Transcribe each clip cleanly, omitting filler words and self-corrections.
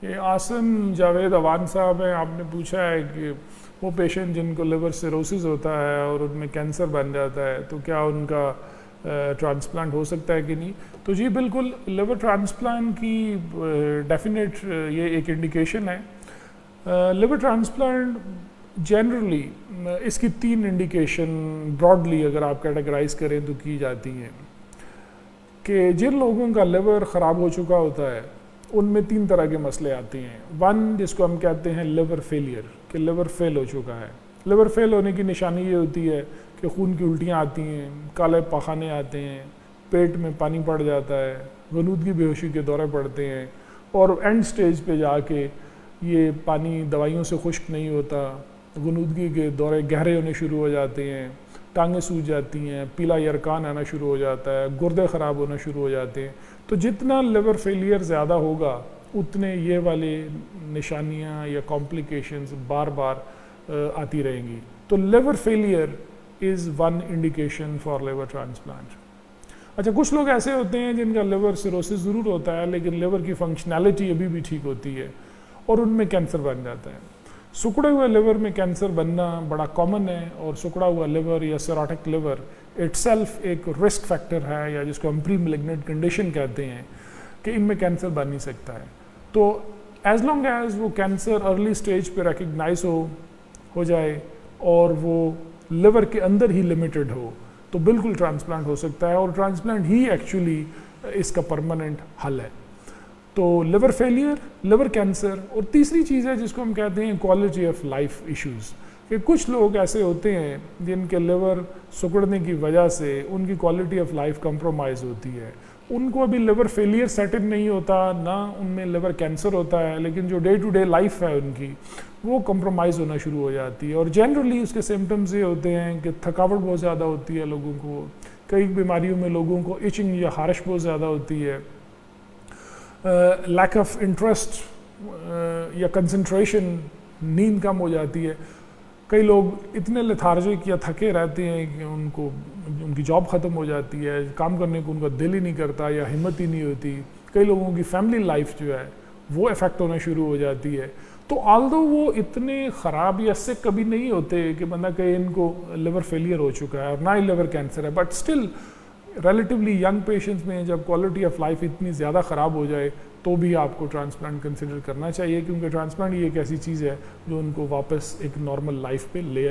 ये आसिम जावेद अवान साहब हैं, आपने पूछा है कि वो पेशेंट जिनको लिवर सिरोसिस होता है और उनमें कैंसर बन जाता है तो क्या उनका ट्रांसप्लांट हो सकता है कि नहीं। तो जी बिल्कुल, लिवर ट्रांसप्लांट की डेफिनेट ये एक इंडिकेशन है। लिवर ट्रांसप्लांट जनरली इसकी 3 इंडिकेशन ब्रॉडली अगर आप कैटेगराइज करें तो की जाती हैं कि जिन लोगों का लिवर ख़राब हो चुका होता है उनमें 3 तरह के मसले आते हैं। 1 जिसको हम कहते हैं लिवर फेलियर, कि लिवर फेल हो चुका है। लिवर फेल होने की निशानी ये होती है कि खून की उल्टियाँ आती हैं, काले पखाने आते हैं, पेट में पानी पड़ जाता है, गलूदगी बेहोशी के दौरे पड़ते हैं और एंड स्टेज पे जाके ये पानी दवाइयों से खुश्क नहीं होता, गलूदगी के दौरे गहरे होने शुरू हो जाते हैं, टांगें सूज जाती हैं, पीला यरकान आना शुरू हो जाता है, गुर्दे ख़राब होना शुरू हो जाते हैं। तो जितना लिवर फेलियर ज़्यादा होगा उतने ये वाले निशानियाँ या कॉम्प्लिकेशंस बार बार आती रहेंगी। तो liver failure is 1 indication for liver transplant. अच्छा, कुछ लोग ऐसे होते हैं जिनका लिवर सिरोसिस ज़रूर होता है लेकिन लिवर की फंक्शनैलिटी अभी भी ठीक होती है और उनमें कैंसर बन जाता है। सिकुड़े हुए लिवर में कैंसर बनना बड़ा कॉमन है और सिकुड़ा हुआ लिवर या सिरोटिक लिवर इटसेल्फ एक रिस्क फैक्टर है, या जिसको हम प्री मैलिग्नेंट कंडीशन कहते हैं कि इनमें कैंसर बन नहीं सकता है। तो एज लॉन्ग एज वो कैंसर अर्ली स्टेज पे रिकग्नाइज हो जाए और वो लिवर के अंदर ही लिमिटेड हो तो बिल्कुल ट्रांसप्लांट हो सकता है और ट्रांसप्लांट ही एक्चुअली इसका परमानेंट हल है। तो लिवर फेलियर, लिवर कैंसर, और तीसरी चीज़ है जिसको हम कहते हैं क्वालिटी ऑफ लाइफ इश्यूज़, कि कुछ लोग ऐसे होते हैं जिनके लिवर सिकुड़ने की वजह से उनकी क्वालिटी ऑफ लाइफ कंप्रोमाइज़ होती है। उनको अभी लिवर फेलियर सेट इन नहीं होता, ना उनमें लिवर कैंसर होता है, लेकिन जो डे टू डे लाइफ है उनकी वो कंप्रोमाइज़ होना शुरू हो जाती है। और जनरली उसके सिम्टम्स ये होते हैं कि थकावट बहुत ज़्यादा होती है लोगों को, कई बीमारियों में लोगों को इचिंग या खारिश बहुत ज़्यादा होती है, लैक ऑफ इंटरेस्ट या कंसंट्रेशन, नींद कम हो जाती है। कई लोग इतने लेथार्जिक या थके रहते हैं कि उनको उनकी जॉब ख़त्म हो जाती है, काम करने को उनका दिल ही नहीं करता या हिम्मत ही नहीं होती। कई लोगों की फैमिली लाइफ जो है वो इफ़ेक्ट होना शुरू हो जाती है। तो ऑल्दो वो इतने ख़राब या सिक कभी नहीं होते कि बंदा कहे इनको लिवर फेलियर हो चुका है और ना ही लिवर कैंसर है, but still relatively young patients में जब क्वालिटी ऑफ लाइफ इतनी ज़्यादा ख़राब हो जाए तो भी आपको ट्रांसप्लांट कंसिडर करना चाहिए, क्योंकि ट्रांसप्लांट ये एक ऐसी चीज़ है जो उनको वापस एक नॉर्मल लाइफ पे ले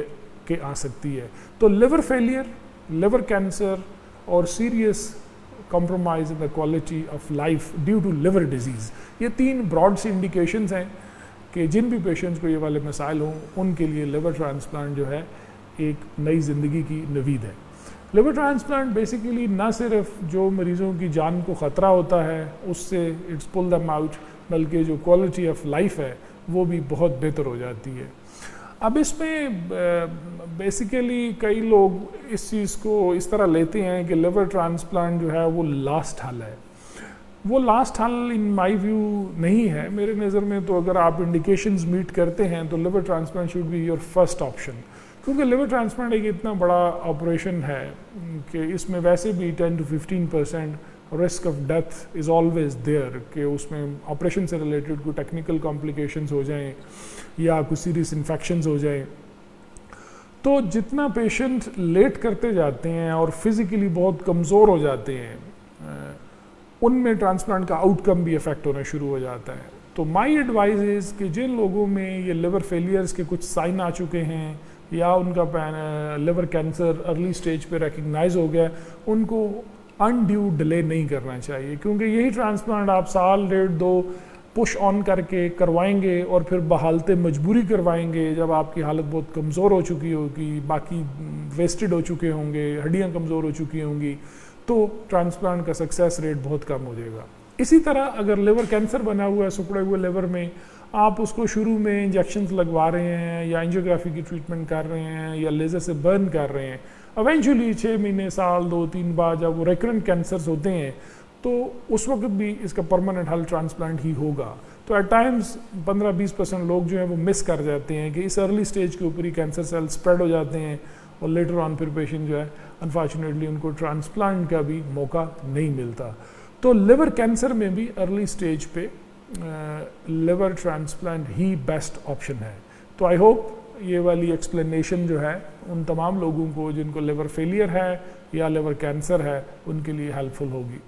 के आ सकती है। तो लिवर फेलियर, लिवर कैंसर और serious compromise in the quality of life due to liver disease, ये 3 ब्रॉड सी इंडिकेशंस हैं कि जिन भी पेशेंट्स को ये वाले मसाइल हों उनके लिए लिवर ट्रांसप्लांट जो है एक नई ज़िंदगी की नवीद है। लिवर ट्रांसप्लांट बेसिकली ना सिर्फ जो मरीज़ों की जान को ख़तरा होता है उससे इट्स पुल दम आउट, बल्कि जो क्वालिटी ऑफ लाइफ है वो भी बहुत बेहतर हो जाती है। अब इसमें बेसिकली कई लोग इस चीज़ को इस तरह लेते हैं कि लिवर ट्रांसप्लांट जो है वो लास्ट हल है। वो लास्ट हल इन माय व्यू नहीं है मेरे नज़र में। तो अगर आप इंडिकेशंस मीट करते हैं तो liver transplant should be your first option, क्योंकि लिवर ट्रांसप्लांट एक इतना बड़ा ऑपरेशन है कि इसमें वैसे भी 10 to 15% risk of death is always there, कि उसमें ऑपरेशन से रिलेटेड कोई टेक्निकल कॉम्प्लिकेशंस हो जाएं या कुछ सीरियस इन्फेक्शंस हो जाएं। तो जितना पेशेंट लेट करते जाते हैं और फिज़िकली बहुत कमज़ोर हो जाते हैं उनमें ट्रांसप्लांट का आउटकम भी इफ़ेक्ट होना शुरू हो जाता है। तो माई एडवाइस इज़ कि जिन लोगों में ये लिवर फेलियर्स के कुछ साइन आ चुके हैं या उनका लिवर कैंसर अर्ली स्टेज पे रिकग्नाइज हो गया, उनको अनड्यू डिले नहीं करना चाहिए, क्योंकि यही ट्रांसप्लांट आप साल 1.5-2 पुश ऑन करके करवाएंगे और फिर बहालते मजबूरी करवाएंगे जब आपकी हालत बहुत कमज़ोर हो चुकी होगी, बाकी वेस्टेड हो चुके होंगे, हड्डियाँ कमज़ोर हो चुकी होंगी, तो ट्रांसप्लांट का सक्सेस रेट बहुत कम हो जाएगा। इसी तरह अगर लिवर कैंसर बना हुआ है सिकुड़े हुए लिवर में, आप उसको शुरू में इंजेक्शंस लगवा रहे हैं या एंजियोग्राफी की ट्रीटमेंट कर रहे हैं या लेज़र से बर्न कर रहे हैं, इवेंचुअली 6 महीने, साल, 2-3 बाद जब वो रिकरेंट कैंसर्स होते हैं तो उस वक्त भी इसका परमानेंट हल ट्रांसप्लांट ही होगा। तो एट टाइम्स 15-20% लोग जो हैं वो मिस कर जाते हैं कि इस अर्ली स्टेज के ऊपर ही कैंसर सेल स्प्रेड हो जाते हैं और लेटर ऑन फिर पेशेंट जो है अनफॉर्चुनेटली उनको ट्रांसप्लांट का भी मौका नहीं मिलता। तो लिवर कैंसर में भी अर्ली स्टेज पे लिवर ट्रांसप्लांट ही बेस्ट ऑप्शन है। तो आई होप ये वाली एक्सप्लेनेशन जो है उन तमाम लोगों को जिनको लिवर फेलियर है या लिवर कैंसर है उनके लिए हेल्पफुल होगी।